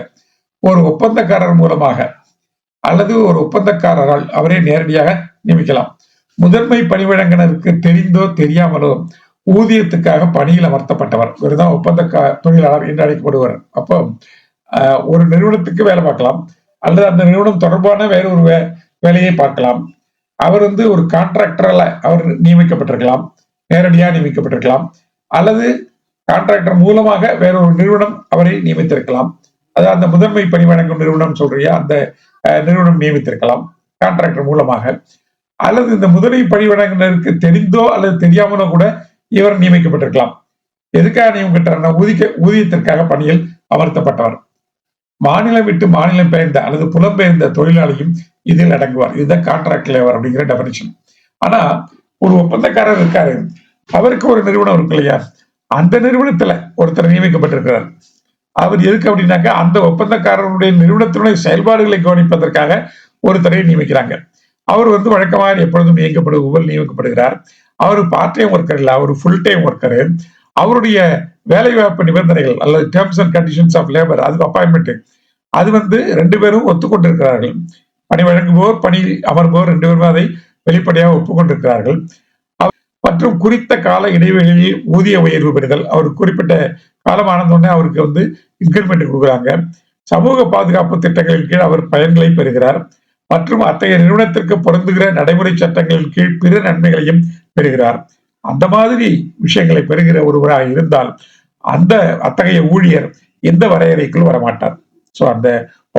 ஒரு ஒப்பந்தக்காரர் மூலமாக அல்லது ஒரு ஒப்பந்தக்காரரால் அவரே நேரடியாக நியமிக்கலாம். முதன்மை பணிவழங்கினருக்கு தெரிந்தோ தெரியாமலோ ஊதியத்துக்காக பணியில் அமர்த்தப்பட்டவர் இவர்தான் ஒப்பந்த தொழிலாளர் என்று அழைக்கப்படுவார். அப்போ ஒரு நிறுவனத்துக்கு வேலை பார்க்கலாம் அல்லது அந்த நிறுவனம் தொடர்பான வேற ஒரு வேலையை பார்க்கலாம். அவர் ஒரு கான்ட்ராக்டரால அவர் நியமிக்கப்பட்டிருக்கலாம், நேரடியாக நியமிக்கப்பட்டிருக்கலாம், அல்லது கான்ட்ராக்டர் மூலமாக வேற ஒரு நிறுவனம் அவரை நியமித்திருக்கலாம். அதாவது அந்த முதன்மை பணி வழங்கும் நிறுவனம் சொல்றியா, அந்த நிறுவனம் நியமித்திருக்கலாம் கான்ட்ராக்டர் மூலமாக. அல்லது இந்த முதன்மை பணி வழங்கினருக்கு தெரிந்தோ அல்லது தெரியாமலோ கூட இவர் நியமிக்கப்பட்டிருக்கலாம். எதுக்காக நியமிக்கப்பட்டார்? ஊதியத்திற்காக பணியில் அமர்த்தப்பட்டவர். மாநிலம் விட்டு மாநிலம் பெயர்ந்த அல்லது புலம்பெயர்ந்த தொழிலாளியும் இதில் அடங்குவார். இதுதான் கான்ட்ராக்ட் லேபர் அப்படிங்கிற டெபினிஷன். ஆனா ஒரு ஒப்பந்தக்காரர் இருக்காரு, அவருக்கு ஒரு நிறுவனம் இருக்கு இல்லையா, அந்த நிறுவனத்துல ஒருத்தர் நியமிக்கப்பட்டிருக்கிறார். அவர் எதுக்கு அப்படின்னாக்கா அந்த ஒப்பந்தக்காரருடைய நிறுவனத்தினுடைய செயல்பாடுகளை கவனிப்பதற்காக ஒருத்தரை நியமிக்கிறாங்க. அவர் வழக்கமாக எப்பொழுதும் நியமிக்கப்படுகிறார். அவர் பார்ட் டைம் ஒர்க்கர் இல்ல, அவர் ஃபுல் டைம் ஒர்க்கரு. அவருடைய வேலை வாய்ப்பு நிபந்தனைகள் அல்லது terms and conditions of labour, அது அப்பாயின்மெண்ட், அது 2 பேரும் ஒத்துக்கொண்டிருக்கிறார்கள். பணி வழங்குவோர் பணி அமர்வோர் 2 பேரும் அதை வெளிப்படையாக ஒப்புக்கொண்டிருக்கிறார்கள். மற்றும் குறித்த கால இடைவெளியில் ஊதிய உயர்வு பெறுதல், அவர் குறிப்பிட்ட காலம் ஆனந்தோடனே அவருக்கு இன்கிரிமெண்ட் கொடுக்குறாங்க. சமூக பாதுகாப்பு திட்டங்களின் கீழ் அவர் பயன்களை பெறுகிறார் மற்றும் அத்தகைய நிறுவனத்திற்கு பொருந்துகிற நடைமுறை சட்டங்களின் கீழ் பிற நன்மைகளையும் பெறுகிறார். அந்த மாதிரி விஷயங்களை பெறுகிற ஒருவராக இருந்தால் அந்த அத்தகைய ஊழியர் எந்த வரையறைக்குள் வரமாட்டார். சோ அந்த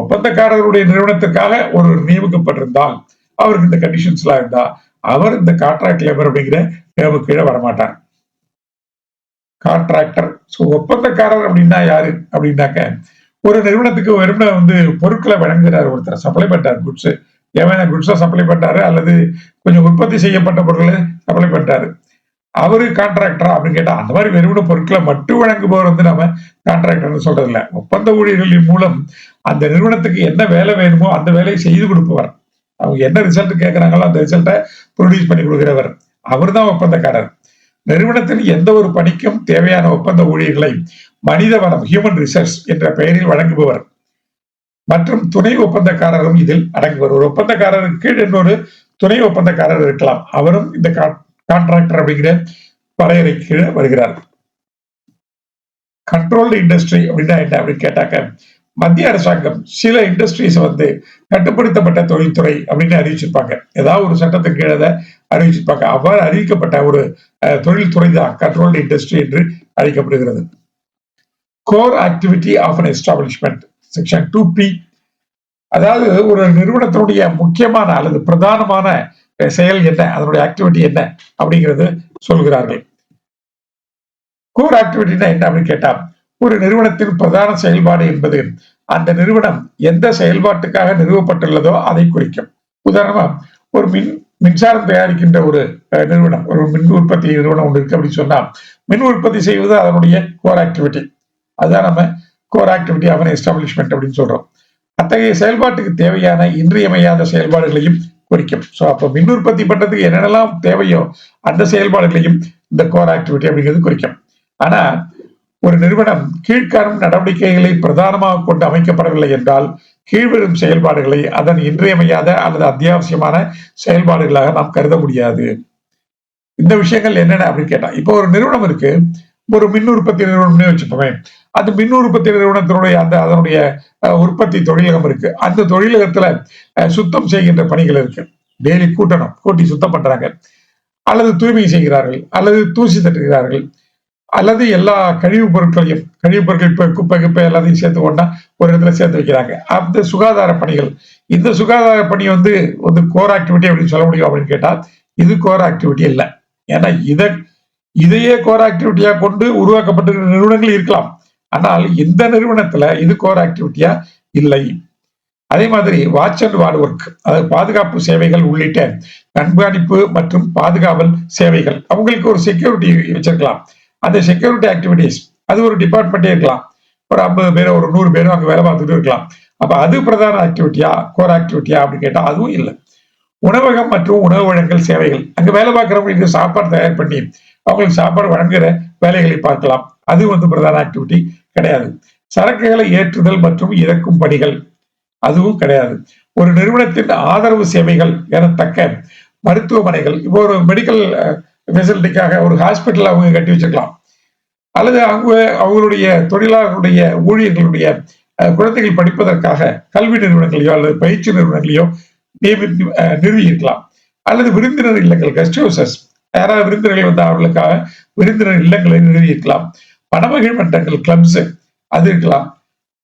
ஒப்பந்தக்காரருடைய நிறுவனத்திற்காக ஒரு நியமிக்கப்பட்டிருந்தால் அவருக்கு இந்த கண்டிஷன்ஸ் எல்லாம் இருந்தா அவர் இந்த கான்ட்ராக்ட் லேபர் அப்படிங்கிற டேர்முக்கு கீழே வரமாட்டார். கான்ட்ராக்டர். ஒப்பந்தக்காரர் அப்படின்னா யாரு அப்படின்னாக்க, ஒரு நிறுவனத்துக்கு வெறுமனே பொருட்களை வழங்குகிறார், ஒருத்தர் சப்ளை பண்றாரு, குட்ஸ் ஏன்னா குட்ஸா சப்ளை பண்றாரு அல்லது கொஞ்சம் உற்பத்தி செய்யப்பட்ட பொருட்களை சப்ளை பண்றாரு. அவரு கான்ட்ராக்டரா அப்படின்னு கேட்டா, அந்த மாதிரி வெறுமன பொருட்களை மட்டும் வழங்குபவர் வந்து நம்ம கான்ட்ராக்டர்னு சொல்றது இல்ல. ஒப்பந்த ஊழியர்களின் மூலம் அந்த நிறுவனத்துக்கு என்ன வேலை வேணுமோ அந்த வேலையை செய்து கொடுப்பவர். அவங்க என்ன ரிசல்ட் கேட்கிறாங்களோ அந்த ரிசல்ட்டை ப்ரொடியூஸ் பண்ணி கொடுக்கிறவர். அவர் தான் ஒப்பந்தக்காரர். நிறுவனத்தின் எந்த ஒரு பணிக்கும் தேவையான ஒப்பந்த ஊழியர்களை மனித வளம் ஹியூமன் ரிசோர்ஸ் என்ற பெயரில் வழங்குபவர் மற்றும் துணை ஒப்பந்தக்காரரும் இதில் அடங்குவர். ஒரு ஒப்பந்தக்காரருக்கு கீழ் இன்னொரு துணை ஒப்பந்தக்காரர் இருக்கலாம். அவரும் இந்த கான்ட்ராக்டர் அப்படிங்கிற வரையறை கீழே வருகிறார். கண்ட்ரோல்டு இண்டஸ்ட்ரி அப்படின்னா என்ன அப்படின்னு கேட்டாக்க, மத்திய அரசாங்கம் சில இண்டஸ்ட்ரீஸ் வந்து கட்டுப்படுத்தப்பட்ட தொழில்துறை அப்படின்னு அறிவிச்சிருப்பாங்க. ஏதாவது ஒரு சட்டத்துக்கு கீழே அறிவிச்சிருப்பாங்க. அவ்வாறு அறிவிக்கப்பட்ட ஒரு தொழில்துறை தான் கண்ட்ரோல்டு இண்டஸ்ட்ரி என்று அழைக்கப்படுகிறது. Core activity of an establishment section 2P, அதாவது ஒரு நிறுவனத்தினுடைய முக்கியமான அல்லது பிரதானமான செயல் என்ன, அதனுடைய ஆக்டிவிட்டி என்ன அப்படிங்கிறது சொல்கிறார்கள். கோர் ஆக்டிவிட்டினா என்ன அப்படின்னு கேட்டா, ஒரு நிறுவனத்தின் பிரதான செயல்பாடு என்பது அந்த நிறுவனம் எந்த செயல்பாட்டுக்காக நிறுவப்பட்டுள்ளதோ அதை குறிக்கும். உதாரணமா ஒரு மின்சாரம் தயாரிக்கின்ற ஒரு நிறுவனம், ஒரு மின் உற்பத்தி நிறுவனம் ஒன்று இருக்கு அப்படின்னு சொன்னா, மின் உற்பத்தி செய்வது அதனுடைய கோர் ஆக்டிவிட்டி. அதுதான் நம்ம core activity of an establishment அப்படின்னு சொல்றோம். அத்தகைய செயல்பாட்டுக்கு தேவையான இன்றியமையாத செயல்பாடுகளையும் குறிக்கும். ஸோ அப்போ மின் உற்பத்தி பண்றதுக்கு என்னென்னலாம் தேவையோ அந்த செயல்பாடுகளையும் இந்த கோர் ஆக்டிவிட்டி அப்படிங்கிறது குறிக்கும். ஆனா ஒரு நிறுவனம் கீழ்காணும் நடவடிக்கைகளை பிரதானமாக கொண்டு அமைக்கப்படவில்லை என்றால் கீழ்வரும் செயல்பாடுகளை அதன் இன்றியமையாத அல்லது அத்தியாவசியமான செயல்பாடுகளாக நாம் கருத முடியாது. இந்த விஷயங்கள் என்னென்ன அப்படின்னு கேட்டா, இப்போ ஒரு நிறுவனம் இருக்கு, ஒரு மின் உற்பத்தி நிறுவனம்னே வச்சுப்போமே. அந்த மின் உற்பத்தி நிறுவனத்தினுடைய அதனுடைய உற்பத்தி தொழிலகம் இருக்கு. அந்த தொழிலகத்துல சுத்தம் செய்கின்ற பணிகள் இருக்கு. டெய்லி கூட்டி சுத்தம் பண்றாங்க, அல்லது தூய்மை செய்கிறார்கள், அல்லது தூசி தட்டுகிறார்கள், அல்லது எல்லா கழிவுப் பொருட்கள் குப்பை எல்லாத்தையும் சேர்த்து கொண்டா ஒரு இடத்துல சேர்த்து வைக்கிறாங்க. அந்த சுகாதார பணிகள், இந்த சுகாதார பணி வந்து கோர் ஆக்டிவிட்டி அப்படின்னு சொல்ல முடியும் அப்படின்னு கேட்டா, இது கோர் ஆக்டிவிட்டி இல்லை. ஏன்னா இதையே கோர் ஆக்டிவிட்டியா கொண்டு உருவாக்கப்பட்ட நிறுவனங்கள் இருக்கலாம். ஆனால் இந்த நிறுவனத்துல இது கோர் ஆக்டிவிட்டியா இல்லை. அதே மாதிரி வாட்ச் அண்ட் வார்டு ஒர்க், அதாவது பாதுகாப்பு சேவைகள் உள்ளிட்ட கண்காணிப்பு மற்றும் பாதுகாவல் சேவைகள், அவங்களுக்கு ஒரு செக்யூரிட்டி வச்சிருக்கலாம். அந்த செக்யூரிட்டி ஆக்டிவிட்டிஸ் அது ஒரு டிபார்ட்மெண்டே இருக்கலாம். ஒரு 50 பேரோ ஒரு 100 பேரோ அங்க வேலை பார்த்துட்டு இருக்கலாம். அப்ப அது பிரதான ஆக்டிவிட்டியா கோர் ஆக்டிவிட்டியா அப்படின்னு கேட்டா அதுவும் இல்லை. உணவகம் மற்றும் உணவு வழங்கல் சேவைகள், அங்க வேலை பார்க்கிறவங்களுக்கு சாப்பாடு தயார் பண்ணி அவங்களுக்கு சாப்பாடு வழங்குற வேலைகளை பார்க்கலாம். அது பிரதான ஆக்டிவிட்டி கிடையாது. சரக்குகளை ஏற்றுதல் மற்றும் இறக்கும் பணிகள் அதுவும் கிடையாது. ஒரு நிறுவனத்தின் ஆதரவு சேவைகள் எனத்தக்க மருத்துவமனைகள், இப்போ ஒரு மெடிக்கல் ஃபெசிலிட்டிக்காக ஒரு ஹாஸ்பிட்டல் அவங்க கட்டி வச்சிருக்கலாம், அல்லது அவங்களுடைய தொழிலாளர்களுடைய ஊழியர்களுடைய குழந்தைகள் படிப்பதற்காக கல்வி நிறுவனங்களையோ அல்லது பயிற்சி நிறுவனங்களையோ நிறுவி இருக்கலாம். அல்லது விருந்தினர் இல்லங்கள், கெஸ்ட் ஹவுசஸ், யாராவது விருந்தினர்கள் வந்து அவர்களுக்காக விருந்தினர் இல்லங்களை நிறுவி இருக்கலாம். பணமகிழ் மன்றங்கள், கிளப்ஸ் அது இருக்கலாம்,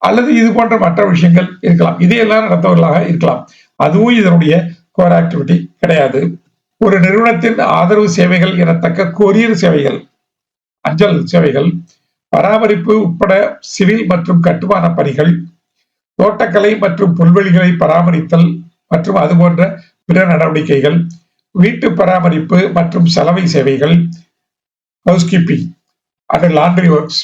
அல்லது இது போன்ற மற்ற விஷயங்கள் இருக்கலாம். இதையெல்லாம் நடத்தவர்களாக இருக்கலாம். அதுவும் இதனுடைய கோர் ஆக்டிவிட்டி கிடையாது. ஒரு நிறுவனத்தின் ஆதரவு சேவைகள் எனத்தக்க கொரியர் சேவைகள், அஞ்சல் சேவைகள், பராமரிப்பு உட்பட சிவில் மற்றும் கட்டுமான பணிகள், தோட்டக்கலை மற்றும் புல்வெளிகளை பராமரித்தல் மற்றும் அது போன்ற பிற நடவடிக்கைகள், வீட்டு பராமரிப்பு மற்றும் சலவை சேவைகள், house keeping and laundry works,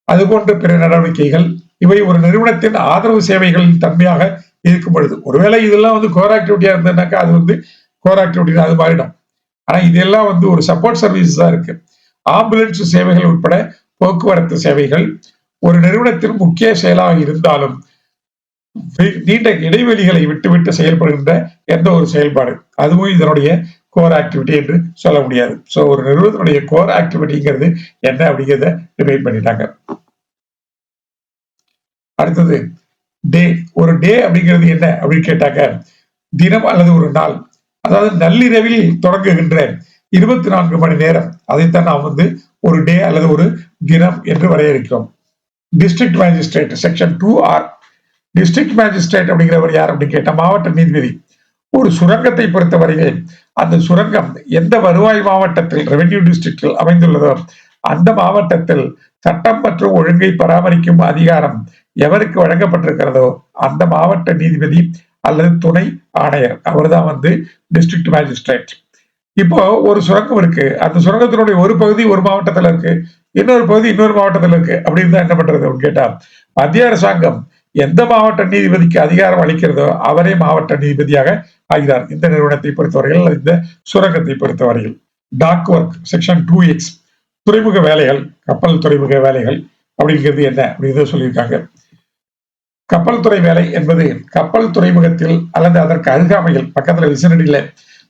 அது போன்ற பிற நடவடிக்கைகள், இவை ஒரு நிறுவனத்தின் ஆதரவு சேவைகளின் தன்மையாக இருக்கும் பொழுது, ஒருவேளை இதெல்லாம் கோர் ஆக்டிவிட்டியா இருந்ததுனாக்கா அது கோர் ஆக்டிவிட்டி அது மாறிடும். ஆனா இதெல்லாம் ஒரு சப்போர்ட் சர்வீஸ் தான் இருக்கு. ஆம்புலன்ஸ் சேவைகள் உட்பட போக்குவரத்து சேவைகள் ஒரு நிறுவனத்தின் முக்கிய செயலாக இருந்தாலும் நீண்ட இடைவெளிகளை விட்டுவிட்டு செயல்படுகின்ற எந்த ஒரு செயல்பாடு அதுவும் இதனுடைய கோர் ஆக்டிவிட்டி என்று சொல்ல முடியாது. சோ ஒரு நிறுவனத்தினுடைய கோர் ஆக்டிவிட்டிங்கிறது என்ன அப்படிங்கிறத டிஃபைன் பண்ணிட்டாங்க. அடுத்தது டே. ஒரு டே அப்படிங்கிறது என்ன அப்படின்னு கேட்டாக்க, தினம் அல்லது ஒரு நாள், அதாவது நள்ளிரவில் தொடங்குகின்ற 24 மணி நேரம், அதைத்தான் நாம் ஒரு டே அல்லது ஒரு தினம் என்று வரையறுக்கிறோம். District magistrate section 2R. District magistrate அப்படிங்கிறவர் யார் அப்படின்னு கேட்டா, மாவட்ட நீதிபதி. ஒரு சுரங்கத்தை பொறுத்தவரையில் அந்த சுரங்கம் எந்த வருவாய் மாவட்டத்தில், ரெவென்யூ டிஸ்ட்ரிக்டில் அமைந்துள்ளதோ அந்த மாவட்டத்தில் சட்டம் மற்றும் ஒழுங்கை பராமரிக்கும் அதிகாரம் எவருக்கு வழங்கப்பட்டிருக்கிறதோ அந்த மாவட்ட நீதிபதி அல்லது துணை ஆணையர், அவர் தான் டிஸ்ட்ரிக்ட் மேஜிஸ்ட்ரேட். இப்போ ஒரு சுரங்கம் இருக்கு. அந்த சுரங்கத்தினுடைய ஒரு பகுதி ஒரு மாவட்டத்துல இருக்கு. இன்னொரு பகுதி இன்னொரு மாவட்டத்துல இருக்கு. அப்படின்னு தான் என்ன பண்றது அப்படின்னு கேட்டா, மத்திய அரசாங்கம் எந்த மாவட்ட நீதிபதிக்கு அதிகாரம் அளிக்கிறதோ அவரே மாவட்ட நீதிபதியாக ஆகிறார். இந்த நிறுவனத்தை பொறுத்தவரையில், இந்த சுரங்கத்தை பொறுத்தவரையில். டாக் ஒர்க் செக்ஷன் 2X துறைமுக வேலைகள், கப்பல் துறைமுக வேலைகள் அப்படிங்கிறது என்ன அப்படிங்கிறத சொல்லியிருக்காங்க. கப்பல் துறை வேலை என்பது கப்பல் துறைமுகத்தில் அல்லது அதற்கு அருகாமையில் பக்கத்துல விசினடியில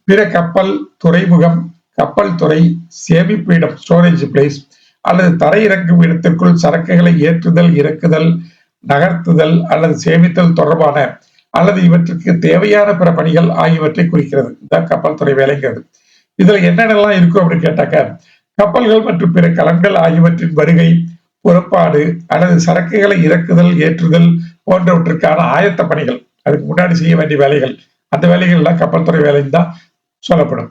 பிற கப்பல் துறைமுகம், கப்பல் துறை, சேமிப்பு இடம் ஸ்டோரேஜ் பிளேஸ் அல்லது தரையிறங்கும் இடத்திற்குள் சரக்குகளை ஏற்றுதல், இறக்குதல், நகர்த்துதல் அல்லது சேமித்தல் தொடர்பான அல்லது இவற்றுக்கு தேவையான பிற பணிகள் ஆகியவற்றை குறிக்கிறது. இதுதான் கப்பல் துறை வேலைங்கிறது. இதுல என்னென்னலாம் இருக்கும் அப்படின்னு கேட்டாக்க, கப்பல்கள் மற்றும் பிற கலன்கள் ஆகியவற்றின் வருகை, புறப்பாடு அல்லது சரக்குகளை இறக்குதல், ஏற்றுதல் போன்றவற்றுக்கான ஆயத்த பணிகள், அதுக்கு முன்னாடி செய்ய வேண்டிய வேலைகள், அந்த வேலைகள் எல்லாம் கப்பல் துறை வேலைன்னு தான் சொல்லப்படும்.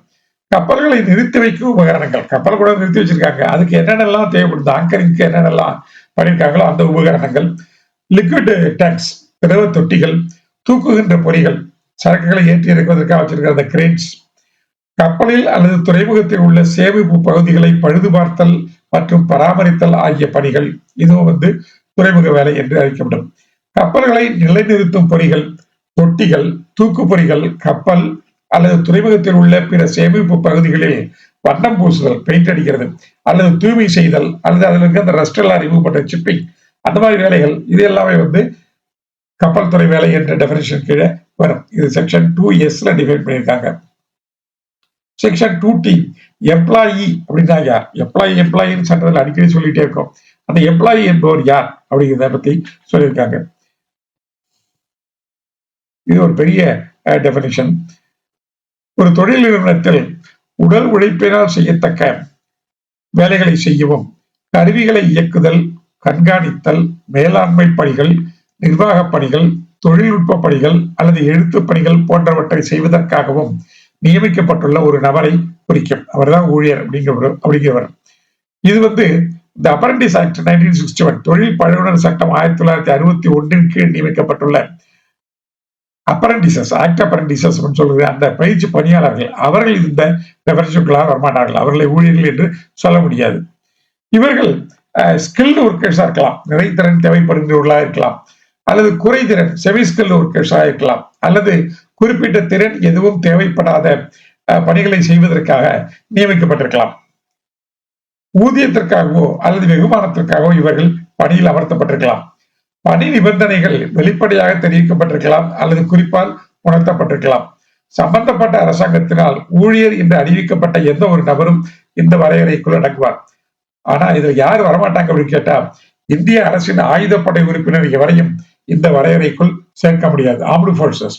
கப்பல்களை நிறுத்தி வைக்கும் உபகரணங்கள், கப்பல் கூட நிறுத்தி வச்சிருக்காங்க, அதுக்கு என்னென்னலாம் தேவைப்படுது, ஆங்கரிங்க்கு என்னென்னலாம் பண்ணியிருக்காங்களோ அந்த உபகரணங்கள், லிக்விட் டேங்க்ஸ் திரவ தொட்டிகள், தூக்குகின்ற பொறிகள், சரக்குகளை ஏற்றி இறக்குவதற்காக வச்சிருக்கிற அந்த கிரேன்ஸ், கப்பலில் அல்லது துறைமுகத்தில் உள்ள சேமிப்பு பகுதிகளை பழுது பார்த்தல் மற்றும் பராமரித்தல் ஆகிய பணிகள், இதுவும் துறைமுக வேலை என்று அழைக்கப்படும். கப்பல்களை நிலைநிறுத்தும் பொறிகள், தொட்டிகள், தூக்கு பொறிகள், கப்பல் அல்லது துறைமுகத்தில் உள்ள பிற சேமிப்பு பகுதிகளில் வண்ணம் பூசுதல், பெயிண்ட் அடிக்கிறது அல்லது தூய்மை செய்தல் அல்லது அதுல இருக்க அந்த ரஸ்ட் எல்லாம் ரிமூவ் பண்ற சிப்பிங், அந்த மாதிரி வேலைகள், இது எல்லாமே கப்பல் துறை வேலை என்ற டெபினிஷன் கீழே வரும். இது செக்ஷன் 2S டிஃபைன் பண்ணியிருக்காங்க. செக்ஷன் 2T எம்ப்ளாயி அப்படின்னா யார்? எம்ப்ளாயின்னு சட்டத்தில் அடிக்கடி சொல்லிட்டே இருக்கோம். அந்த எம்ப்ளாயி என்பவர் யார் அப்படிங்கிறத பத்தி சொல்லியிருக்காங்க. இது ஒரு பெரிய டெபினிஷன். ஒரு தொழில் நிறுவனத்தில் உடல் உழைப்பினால் செய்யத்தக்க வேலைகளை செய்யவும், கருவிகளை இயக்குதல், கண்காணித்தல், மேலாண்மை பணிகள், நிர்வாக பணிகள், தொழில்நுட்ப பணிகள் அல்லது எழுத்து பணிகள் போன்றவற்றை செய்வதற்காகவும் நியமிக்கப்பட்டுள்ள ஒரு நபரை குறிக்கும். அவர்தான் ஊழியர் அப்படிங்கிறவர். இது இந்த அப்ரண்டிஸ் ஆக்ட் 1961 தொழில் பழகுனர் சட்டம் 1961 கீழ் நியமிக்கப்பட்டுள்ள அப்ரண்டிசஸ், ஆக்ட் அப்ரண்டிசஸ் சொல்றது அந்த பயிற்சி பணியாளர்கள், அவர்கள் இந்த டெபினிஷனுக்குள்ளாக வரமாட்டார்கள். அவர்களை ஊழியர்கள் என்று சொல்ல முடியாது. இவர்கள் ஸ்கில்டு ஒர்க்கர்ஸா இருக்கலாம், நிறைத்திறன் தேவைப்படுகிறவர்களாக இருக்கலாம், அல்லது குறைதிறன் செமி ஸ்கில்டு ஒர்க்கர்ஸாக இருக்கலாம், அல்லது குறிப்பிட்ட திறன் எதுவும் தேவைப்படாத பணிகளை செய்வதற்காக நியமிக்கப்பட்டிருக்கலாம். ஊதியத்திற்காகவோ அல்லது வெகுமானத்திற்காகவோ இவர்கள் பணியில் அமர்த்தப்பட்டிருக்கலாம். பணி நிபந்தனைகள் வெளிப்படையாக தெரிவிக்கப்பட்டிருக்கலாம் அல்லது குறிப்பால் உணர்த்தப்பட்டிருக்கலாம். சம்பந்தப்பட்ட அரசாங்கத்தினால் ஊழியர் என்று அறிவிக்கப்பட்ட எந்த ஒரு நபரும் இந்த வரையறைக்குள் அடங்குவார். ஆனா இதுல யார் வரமாட்டாங்க அப்படின்னு கேட்டா, இந்திய அரசின் ஆயுதப்படை உறுப்பினர் எவரையும் இந்த வரையறைக்குள் சேர்க்க முடியாது. Armed forces.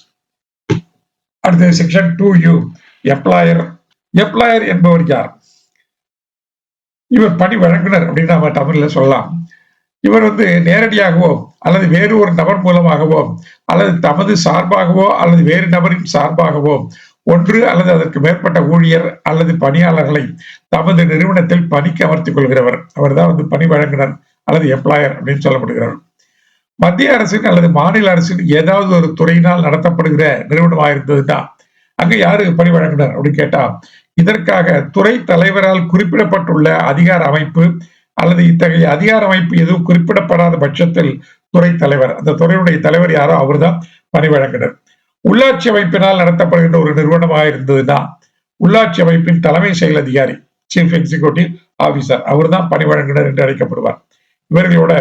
அடுத்து செக்ஷன் 2U எம்ப்ளாயர். எம்ப்ளாயர் என்பவர் யார்? இவர் பணி வழங்குனர் அப்படின்னு நம்ம தமிழ்ல சொல்லலாம். இவர் நேரடியாகவோ அல்லது வேறு ஒரு நபர் மூலமாகவோ அல்லது தமது சார்பாகவோ அல்லது வேறு நபரின் சார்பாகவோ ஒன்று அல்லது அதற்கு மேற்பட்ட ஊழியர் அல்லது பணியாளர்களை தமது நிறுவனத்தில் பணிக்கு அமர்த்திக் கொள்கிறவர். அவர் தான் பணி வழங்குனர் அல்லது எம்ப்ளாயர் அப்படின்னு சொல்லப்படுகிறவர். மத்திய அரசின் அல்லது மாநில அரசின் ஏதாவது ஒரு துறையினால் நடத்தப்படுகிற நிறுவனமாக இருந்ததுன்னா அங்க யாரு பணி வழங்குனர் அப்படின்னு கேட்டா, இதற்காக துறை தலைவரால் குறிப்பிடப்பட்டுள்ள அதிகார அமைப்பு அல்லது இத்தகைய அதிகார அமைப்பு எதுவும் குறிப்பிடப்படாத பட்சத்தில் துறை தலைவர், அந்த துறையுடைய தலைவர் யாரோ அவர்தான் பணி வழங்குனர். உள்ளாட்சி அமைப்பினால் நடத்தப்படுகின்ற ஒரு நிறுவனமாக இருந்ததுன்னா உள்ளாட்சி அமைப்பின் தலைமை செயல் அதிகாரி, சீஃப் எக்ஸிகியூட்டிவ் ஆபீசர், அவர் தான் பணி வழங்குனர் என்று அழைக்கப்படுவார். இவர்களோட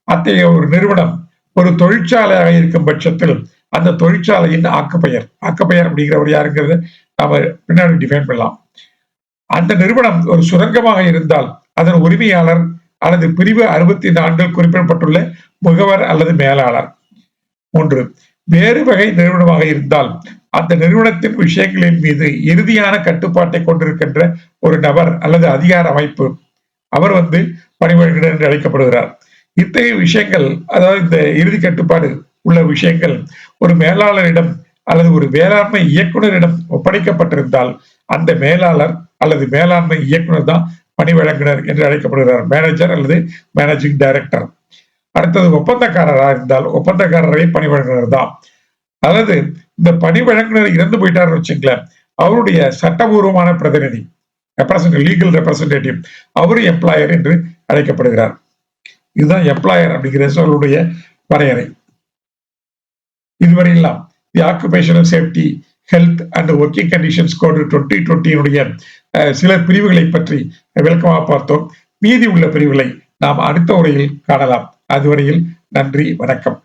அத்தகைய ஒரு நிறுவனம் ஒரு தொழிற்சாலையாக இருக்கும் பட்சத்தில் அந்த தொழிற்சாலையின் ஆக்கப்பெயர் அப்படிங்கிறவர் யாருங்கிறது நாம பின்னாடி டிஃபைன் பண்ணலாம். அந்த நிறுவனம் ஒரு சுரங்கமாக இருந்தால் அதன் உரிமையாளர் அல்லது பிரிவு 64 குறிப்பிடப்பட்டுள்ள முகவர் அல்லது மேலாளர். 3. வேறு வகை நிறுவனமாக இருந்தால் அந்த நிறுவனத்தின் விஷயங்களின் மீது இறுதியான கட்டுப்பாட்டை கொண்டிருக்கின்ற ஒரு நபர் அல்லது அதிகார அமைப்பு, அவர் பணிவழங்குனர் என்று அழைக்கப்படுகிறார். இத்தகைய விஷயங்கள், அதாவது இந்த இறுதி கட்டுப்பாடு உள்ள விஷயங்கள் ஒரு மேலாளரிடம் அல்லது ஒரு மேலாண்மை இயக்குனரிடம் ஒப்படைக்கப்பட்டிருந்தால் அந்த மேலாளர் அல்லது மேலாண்மை இயக்குனர் தான் பணி வழங்குனர் என்று அழைக்கப்படுகிறார். மேனேஜர் அல்லது மேனேஜிங் டைரக்டர். அடுத்தது ஒப்பந்தக்காரராக இருந்தால் ஒப்பந்தக்காரரை பணி வழங்குனர் தான். அல்லது இந்த பணி வழங்குனர் இறந்து போயிட்டாருன்னு வச்சுங்களேன், அவருடைய சட்டபூர்வமான பிரதிநிதி, லீகல் ரெப்ரசன்டேட்டிவ், அவரு எம்ப்ளாயர் என்று அழைக்கப்படுகிறார். இதுதான் எம்ப்ளாயர் அப்படிங்கிற சொல்லுடைய வரையறை. இதுவரையெல்லாம் the occupational safety, health and working conditions code 2020 சில பிரிவுகளை பற்றி விளக்கமாக பார்த்தோம். மீதி உள்ள பிரிவுகளை நாம் அடுத்த உரையில் காணலாம். அதுவரையில் நன்றி, வணக்கம்.